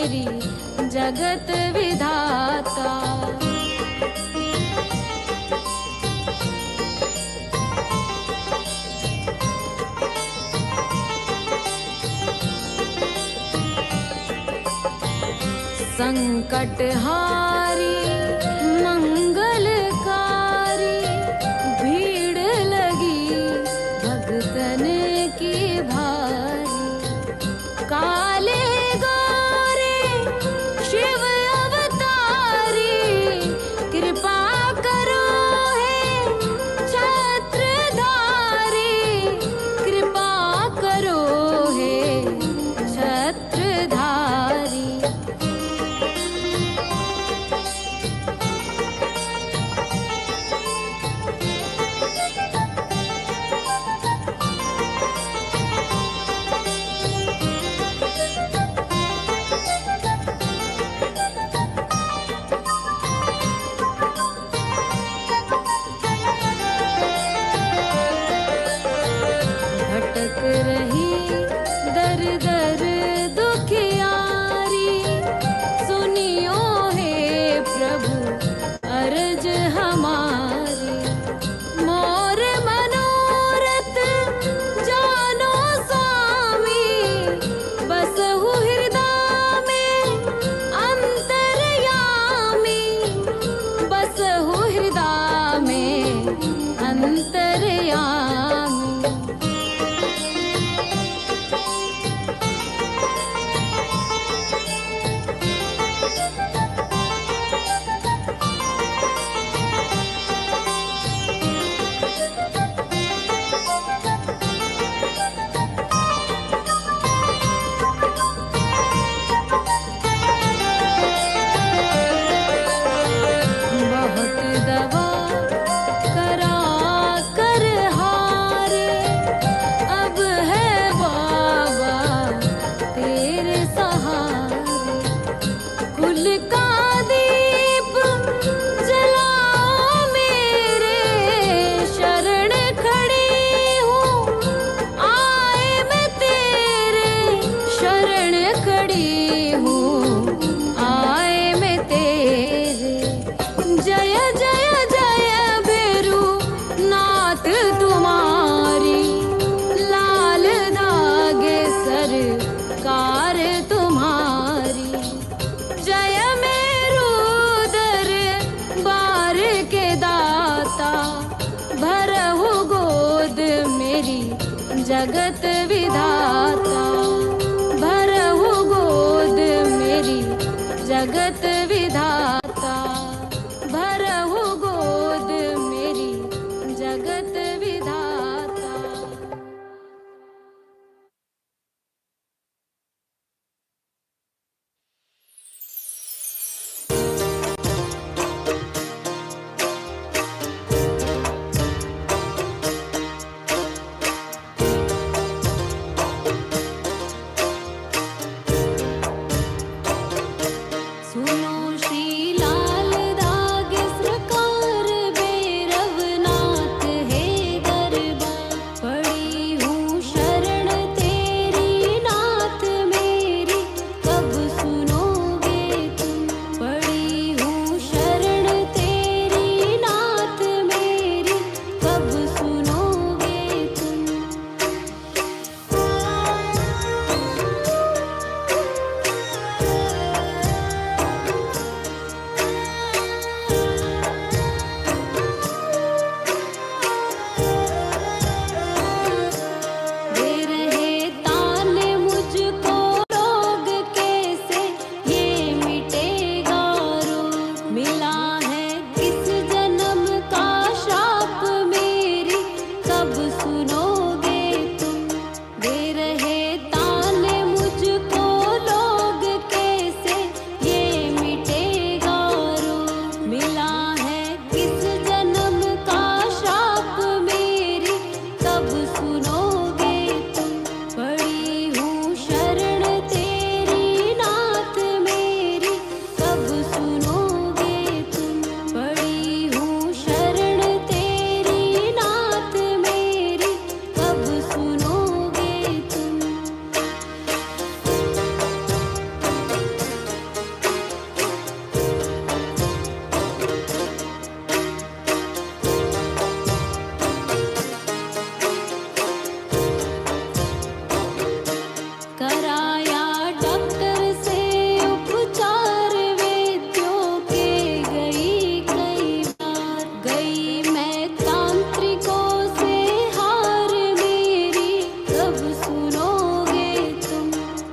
मेरी जगत विधाता। संकटहारी मंगलकारी भीड़ लगी भगतन की भारी। काले गोरे शिव अवतारी कृपा करो हे छत्रधारी। कृपा करो हे छत्रधारी। भटक रही दर दर दुखियारी सुनियो हे प्रभु अर्ज हमारी। मोर मनोरथ जानो स्वामी बसहु हृदय में अंतर्यामी। बसहु हृदय में अंतर्यामी। बहुत दवा करा कर हारे अब है बाबा तेरे सहारे। कुल का दीप जलाओ मेरे शरण खड़ी हूँ आए मैं तेरे। शरण खड़ी हूँ आए मैं तेरे। जय जय जय भैरू नाथ तुम्हारी लाल धागे सरकार तुम्हारी। जय मेरू दर बार के दाता भरहु गोद मेरी जगत विधाता। भरहु गोद मेरी जगत विधाता। भरहु गोद मेरी जगत विधाता। सुनो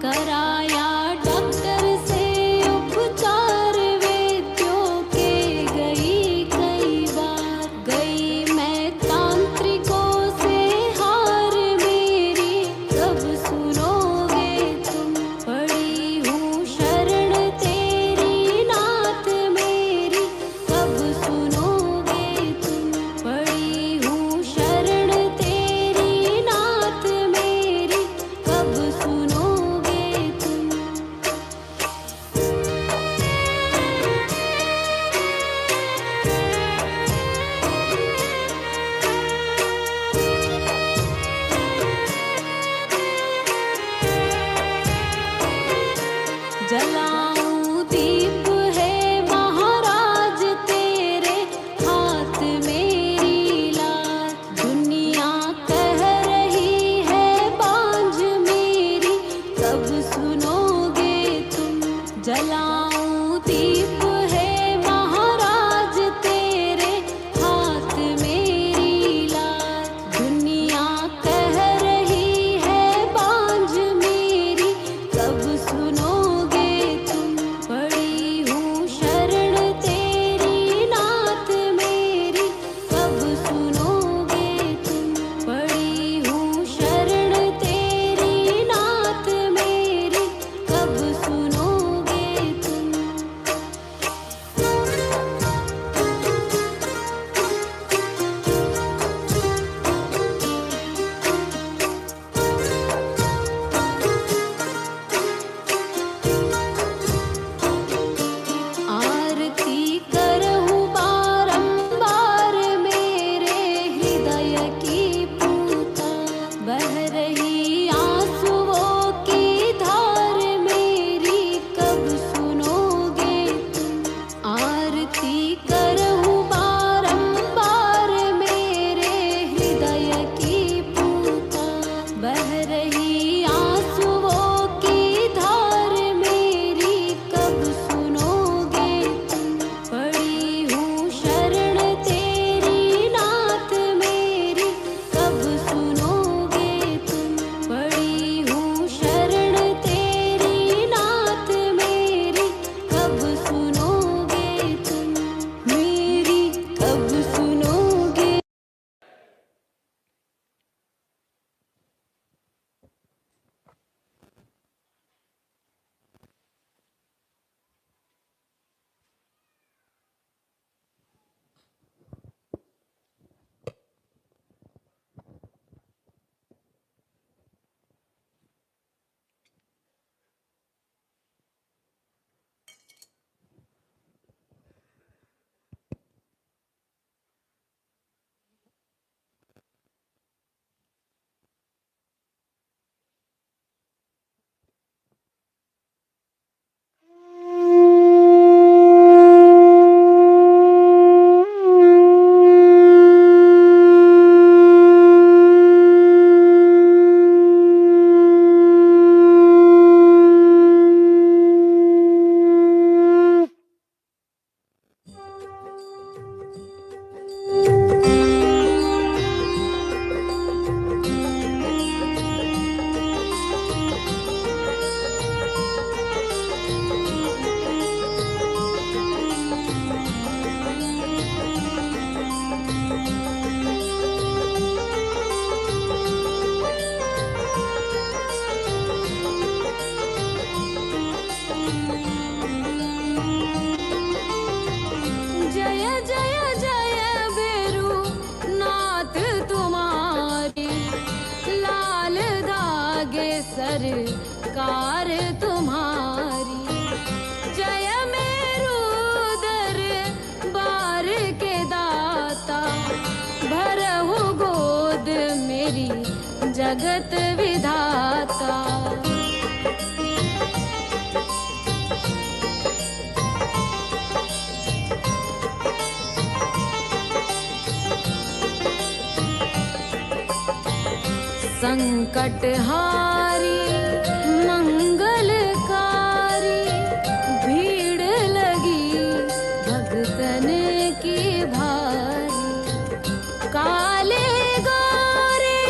कराया डॉक्टर से उपचार वेद्यों के गई कई बार, गई मैं तांत्रिकों से हार मेरी कब सुनोगे तुम, पड़ी हूँ शरण तेरी नाथ मेरी कब सुनोगे तुम, पड़ी हूँ शरण तेरी नाथ मेरी कब सुनोगे तुम। जलाऊं दीप है महाराज तेरे हाथ मेरी लाज, दुनिया कह रही है बांझ मेरी कब सुनोगे तुम, जलाऊं दीप है महाराज तेरे हाथ मेरी लाज, दुनिया कह रही है बांझ मेरी कब सुनोगे तुम, पड़ी हूँ शरण तेरी नाथ मेरी कब सुनोगे तुम, पड़ी हूँ शरण तेरी नाथ मेरी कब सुनोगे तुम। आरती करहूँ बारंबार मेरे हृदय की पूता, बह रही आंसुओं की धार मेरी कब सुनोगे तुम, आरती करहूँ बारंबार मेरे हृदय की पूता, बह रही आंसुओं की धार मेरी कब सुनोगे तुम, पड़ी हूँ शरण तेरी नाथ मेरी कब सुनोगे तुम, पड़ी हूँ शरण तेरी नाथ मेरी कब सुनोगे तुम, मेरी कब सुनोगे। जय जय जय बेरू नाथ तुम्हारी, लाल धागे सरकार तुम्हारी, जय मेरू दरबार के दाता, भरहु गोद मेरी जगत विधाता। संकटहारी मंगलकारी, भीड़ लगी भगतन की भारी, काले गोरे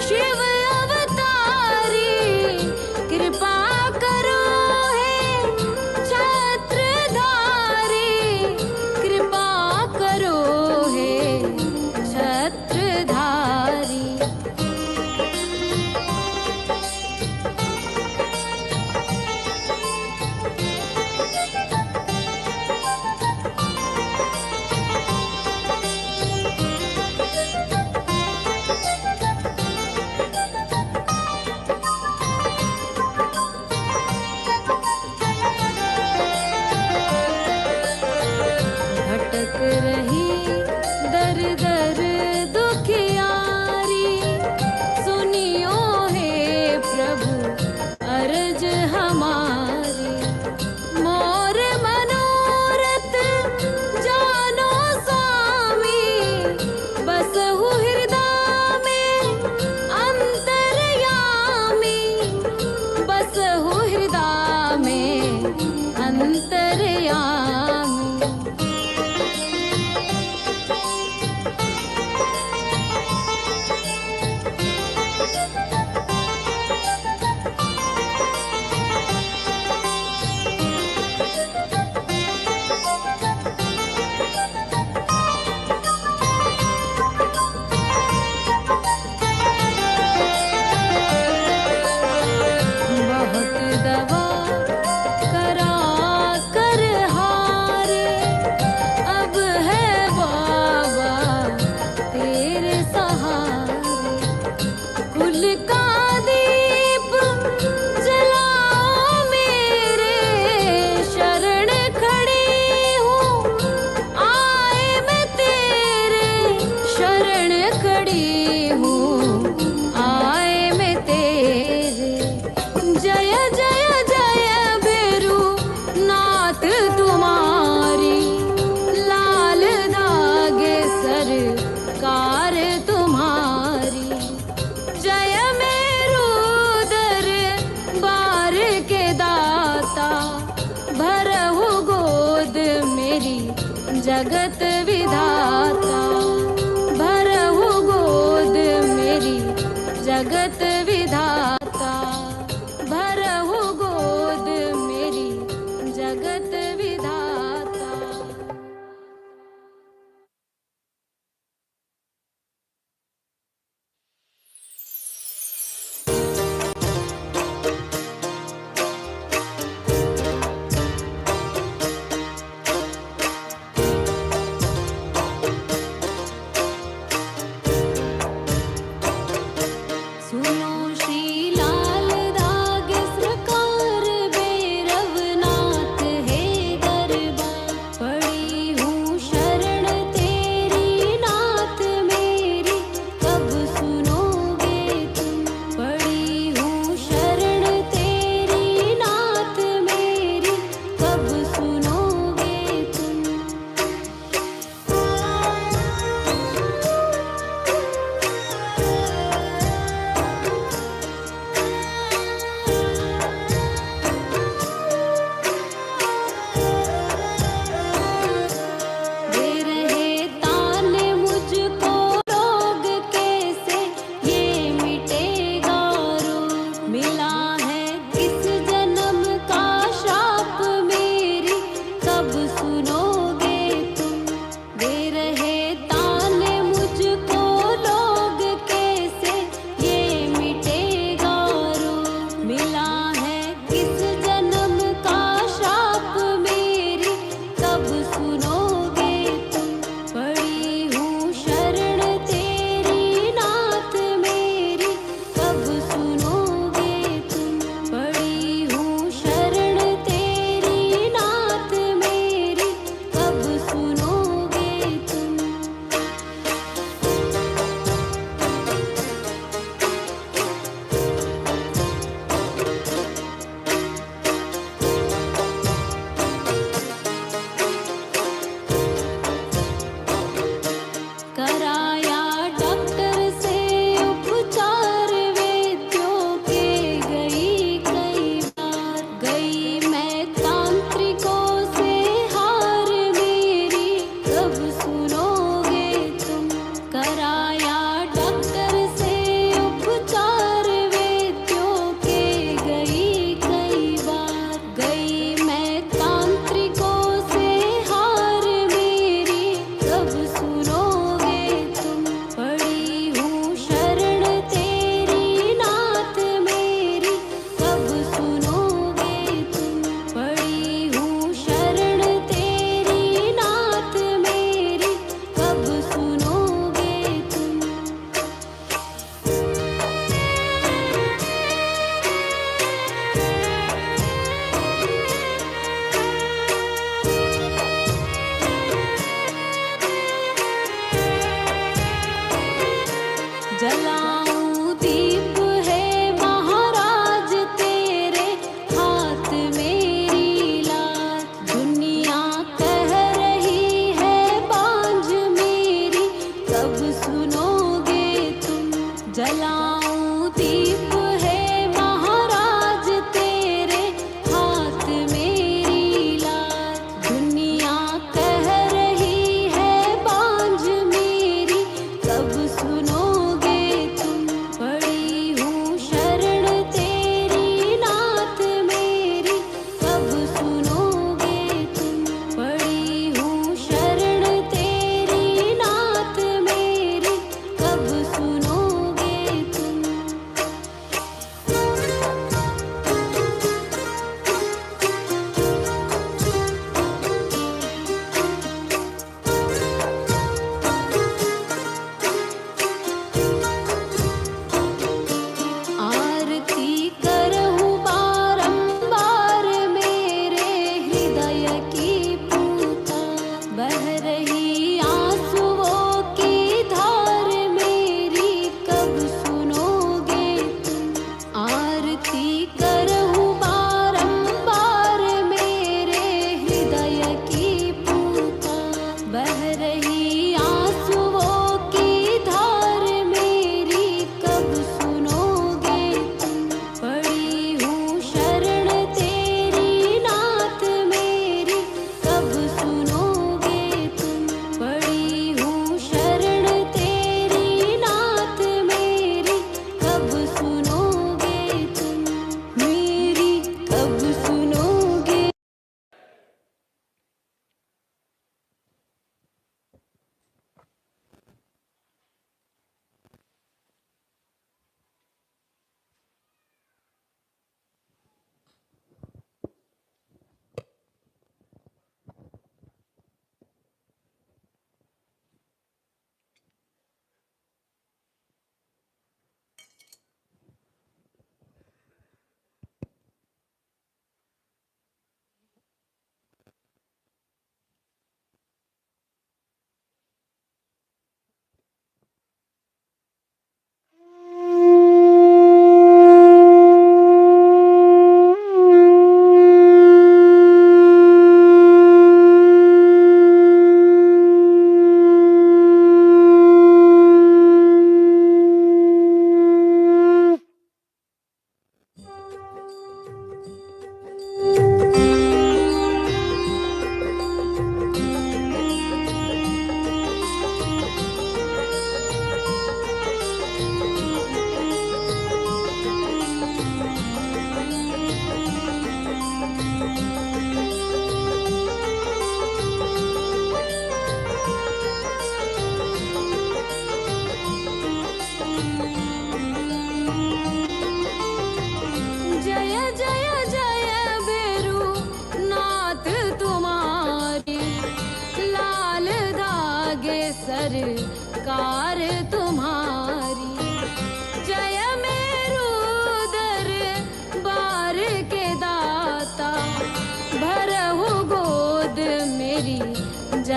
शिव अवतारी, कृपा जगत विधाता। भरहु गोद मेरी जगत विधाता। भरहु गोद मेरी जगत विधाता। सुनो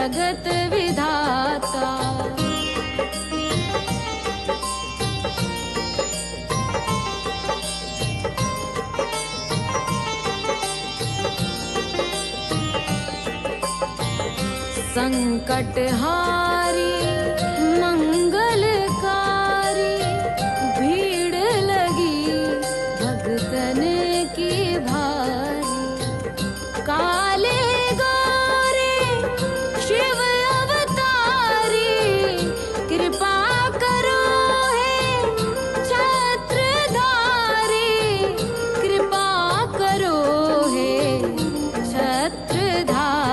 जगत विधाता। संकटहारी मंगलकारी भीड़ लगी भक्तन की भारी। काले गोरे शिव अवतारी कृपा करो हे छत्रधारी। कृपा करो हे छत्रधारी।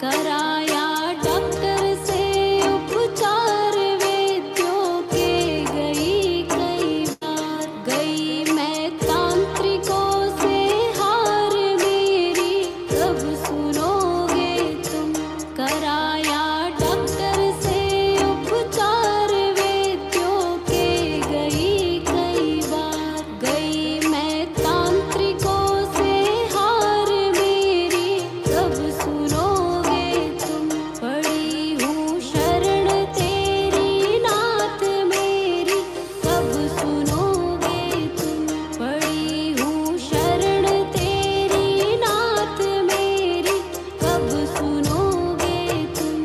कराया डॉक्टर से उपचार वैद्यों के गई कई बार, गई मैं तांत्रिकों से हार मेरी कब सुनोगे तुम। कराया डॉक्टर से उपचार वैद्यों के गई कई बार, गई मैं तांत्रिकों से हार मेरी कब सुनोगे तुम। पड़ी हूँ शरण तेरी नाथ मेरी कब सुनोगे तुम। पड़ी हूँ शरण तेरी नाथ मेरी कब सुनोगे तुम।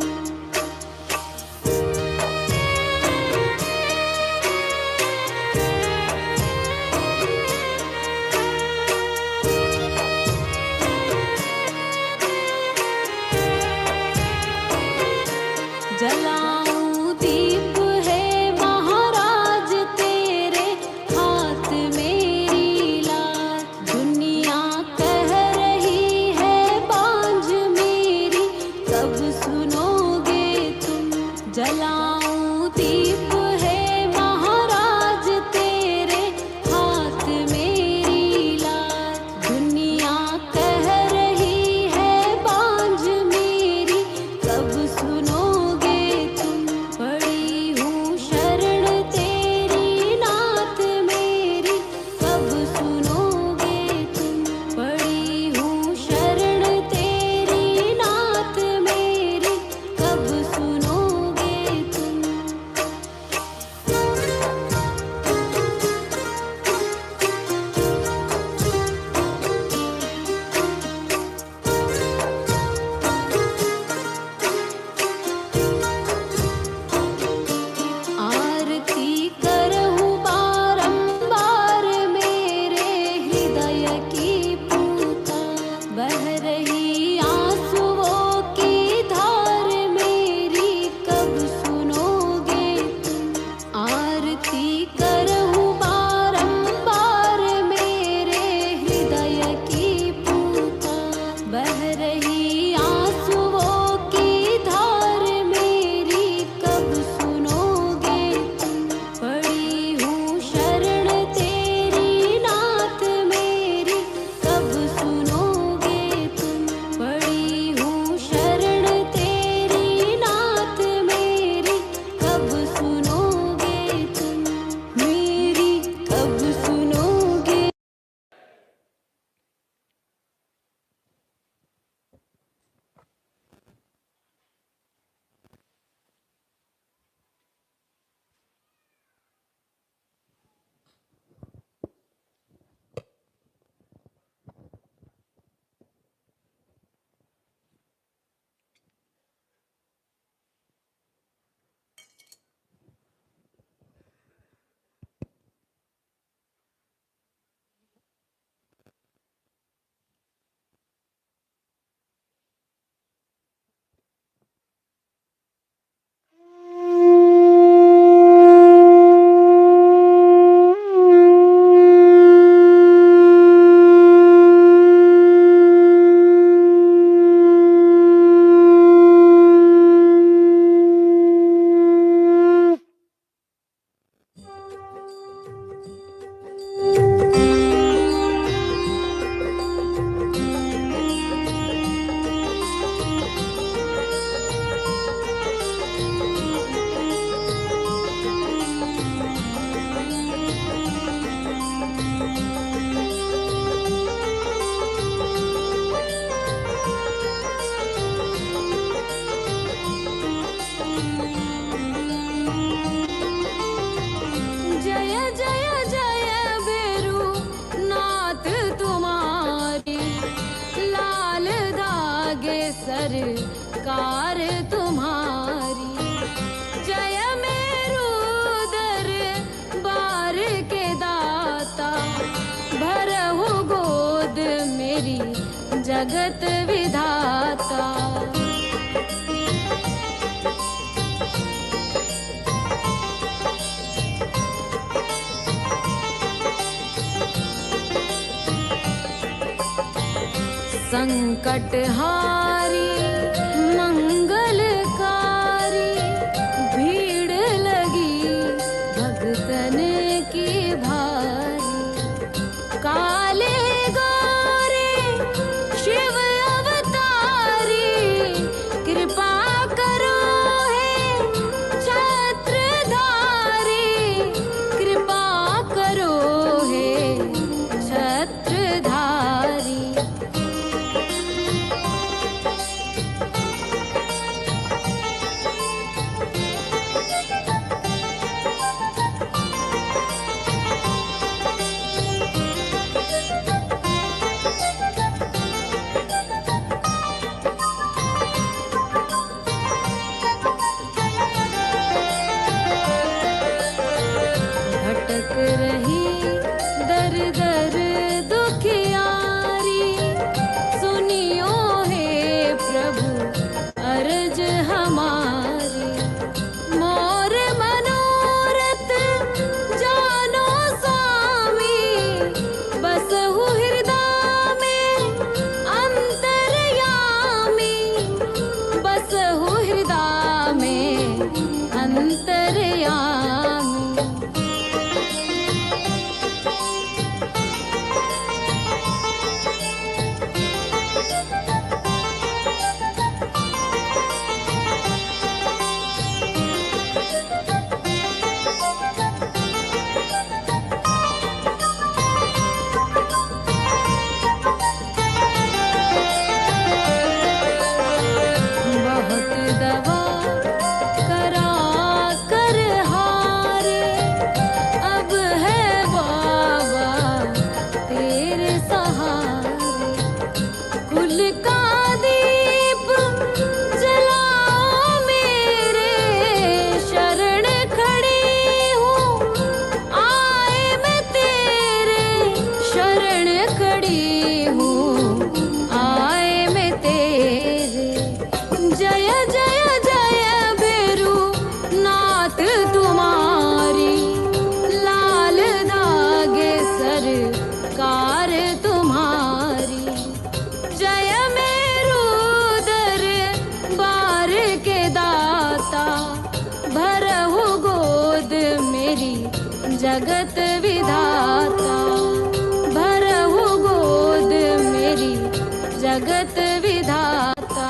जलाऊं दीप है महाराज तेरे हाथ मेरी लाज, दुनिया कह रही है बांझ मेरी कब सुनोगे तुम। जलाऊं दीप है महाराज तेरे हाथ मेरी लाज, दुनिया कह रही है बांझ मेरी कब सुनोगे तुम। पड़ी हूँ शरण तेरी नाथ मेरी कब सुनोगे तुम। पड़ी हूँ शरण तेरी नाथ मेरी कब सुनोगे तुम। आरती करहूँ बारंबार मेरे हृदय की पूता, बह रही आंसुओं की धार मेरी कब सुनोगे तुम। आरती करहूँ बारंबार मेरे हृदय की पूता, बह रही आंसुओं की धार मेरी कब सुनोगे तुम। पड़ी हूँ शरण तेरी नाथ मेरी कब सुनोगे तुम। पड़ी हूँ शरण तेरी नाथ मेरी कब सुनोगे तुम। मेरी कब सुनोगे। सरकार तुम्हारी। जय मेरू दरबार के दाता, भरहु गोद मेरी जगत विधाता। संकट हारी जगत विधाता। भरहु गोद मेरी जगत विधाता।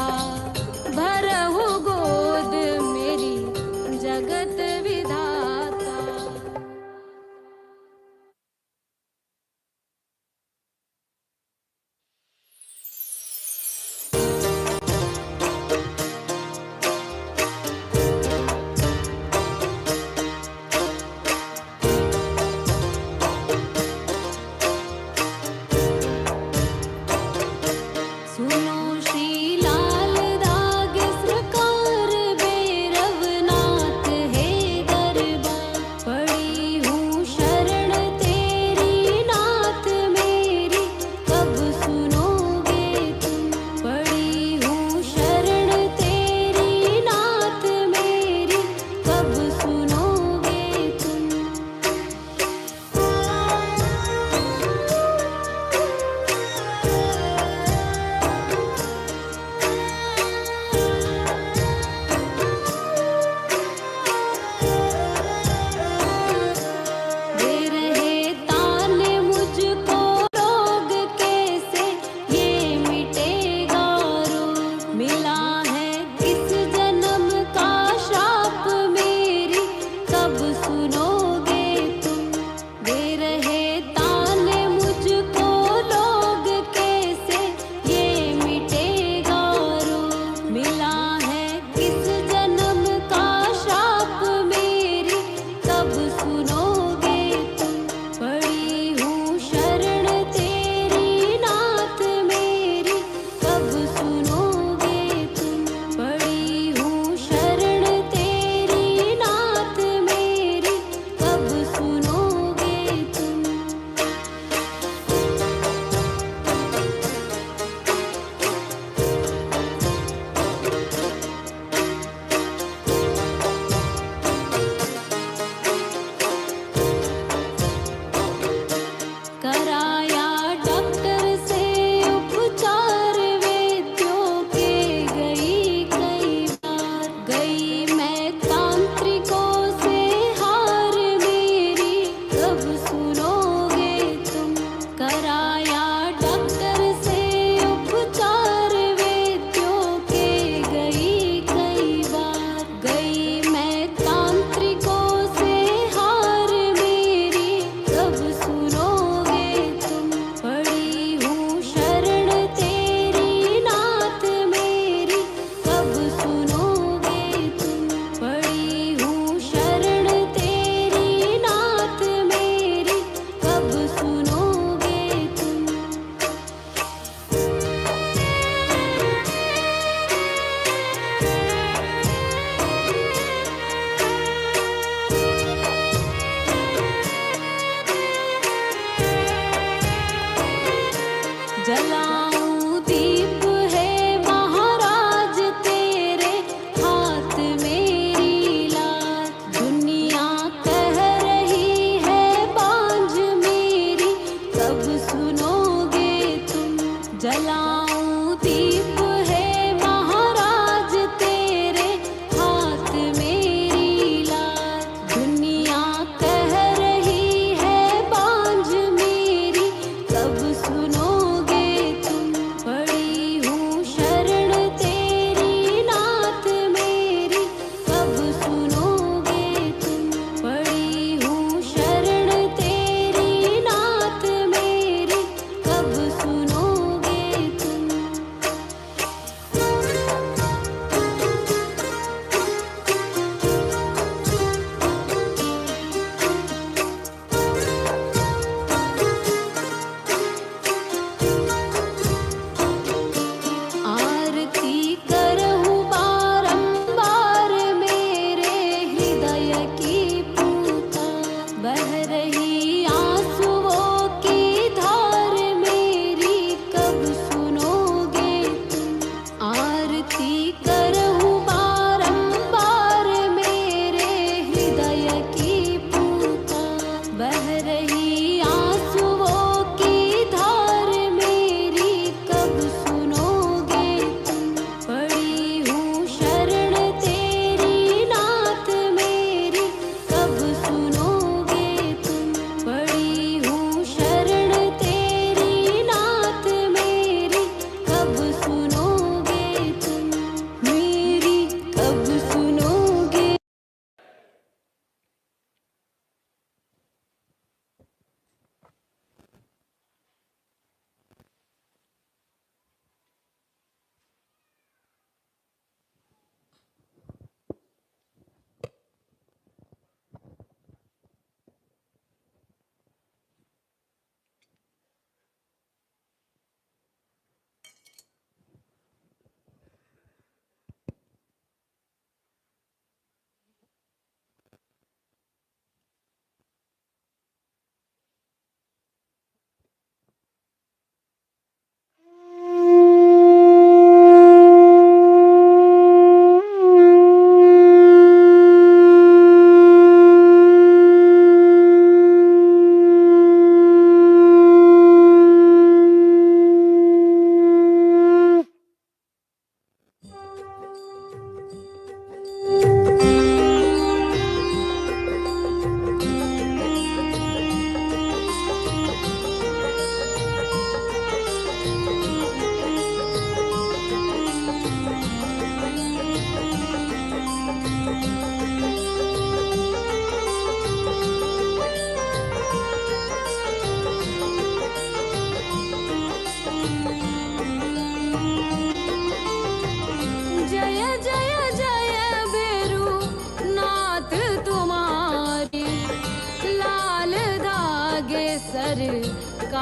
भरहु गोद मेरी जगत विधाता।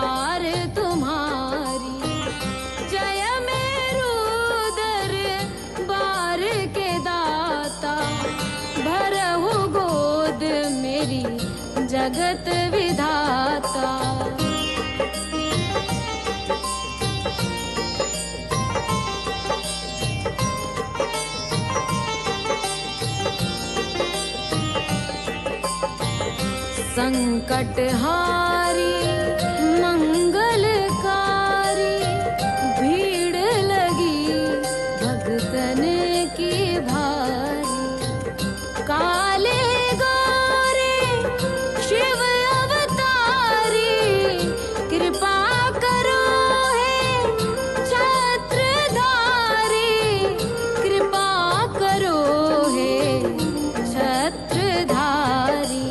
कार तुम्हारी। जय मेरू दरबार के दाता, भरहु गोद मेरी जगत विधाता। संकटहारी मंगलकारी, भीड़ लगी भगतन की भारी। काले गोरे शिव अवतारी, कृपा करो हे छत्रधारी, कृपा करो हे छत्रधारी।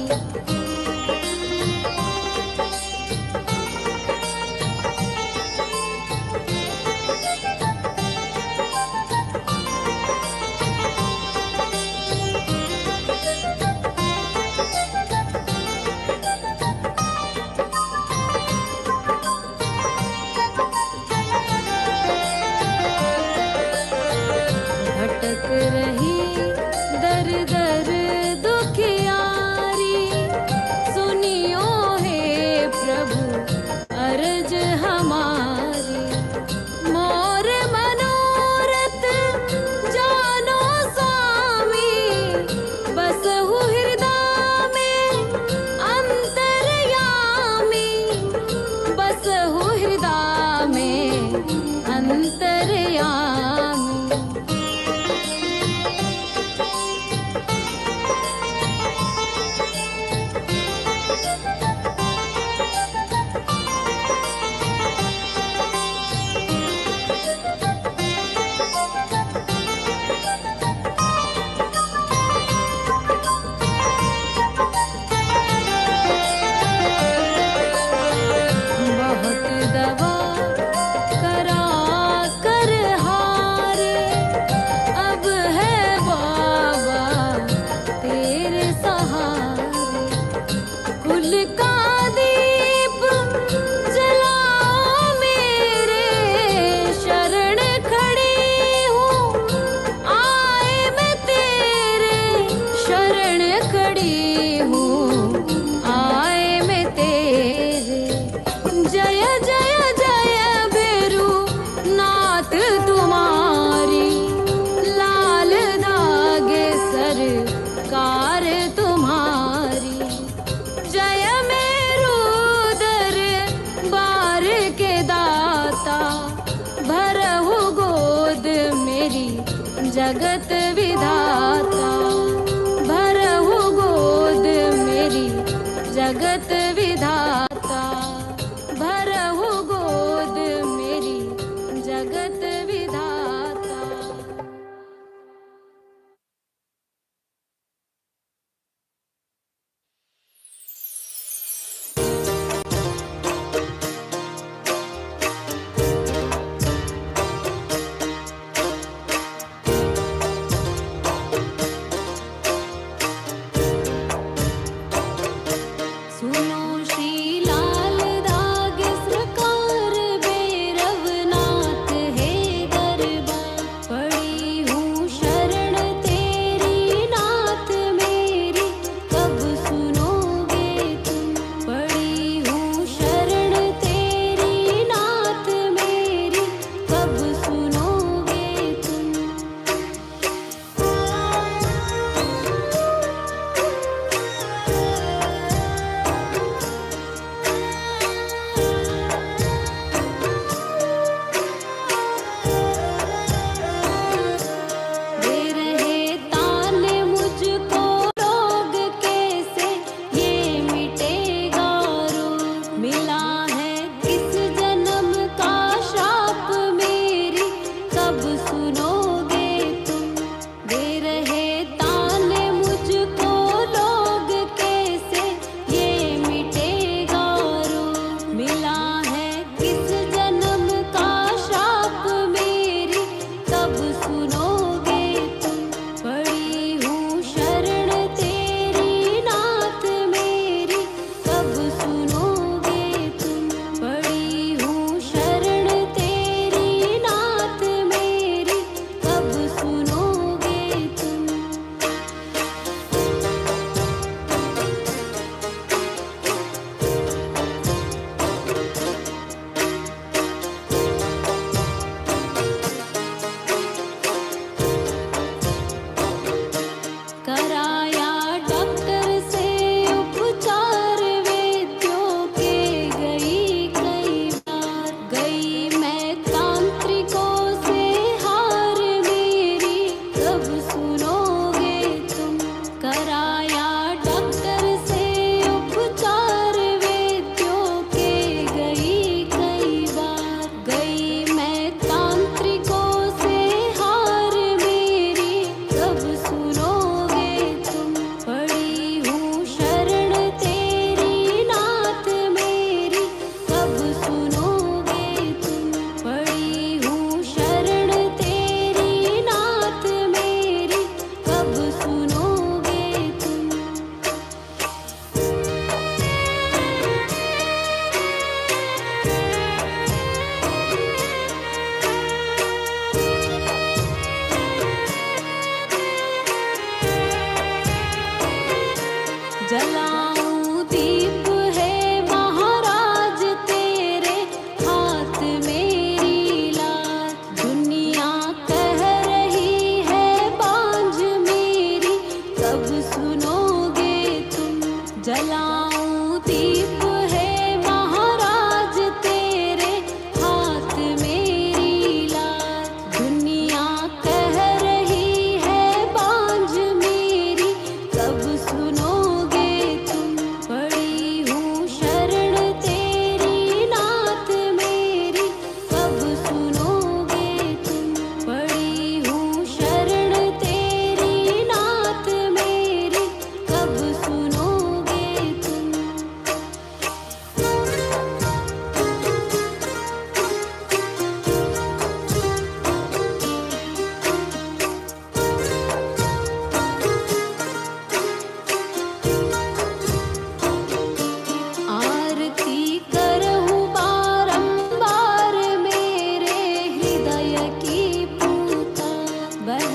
भटक रही दर दर दुखियारी, सुनियो हे प्रभु अर्ज हमारी। मोर मनोरथ जानो स्वामी, बसहु हृदय में अंतर्यामी, बसहु हृदय में अंतर्यामी। बहुत दवा करा कर हारे, अब है बाबा तेरे सहारे। कुल का दीप जलाओ मेरे, शरण खड़ी हूँ आए मैं तेरे, शरण खड़ी हूँ आए मैं तेरे। जय जय जय भैरू नाथ तुम्हारी, लाल धागे सरकार तुम्हारी। जय मेरू दरबार के दाता, भरहु गोद मेरी जगत विधाता, भरहु गोद मेरी जगत विधाता, भरहु गोद मेरी जगत विधाता। सुनो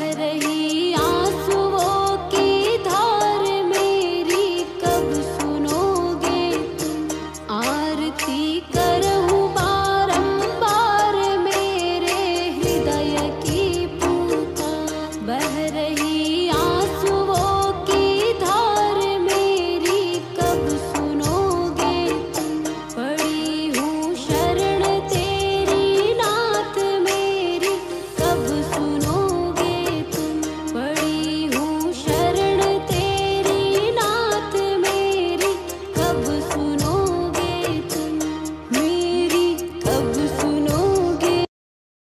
रही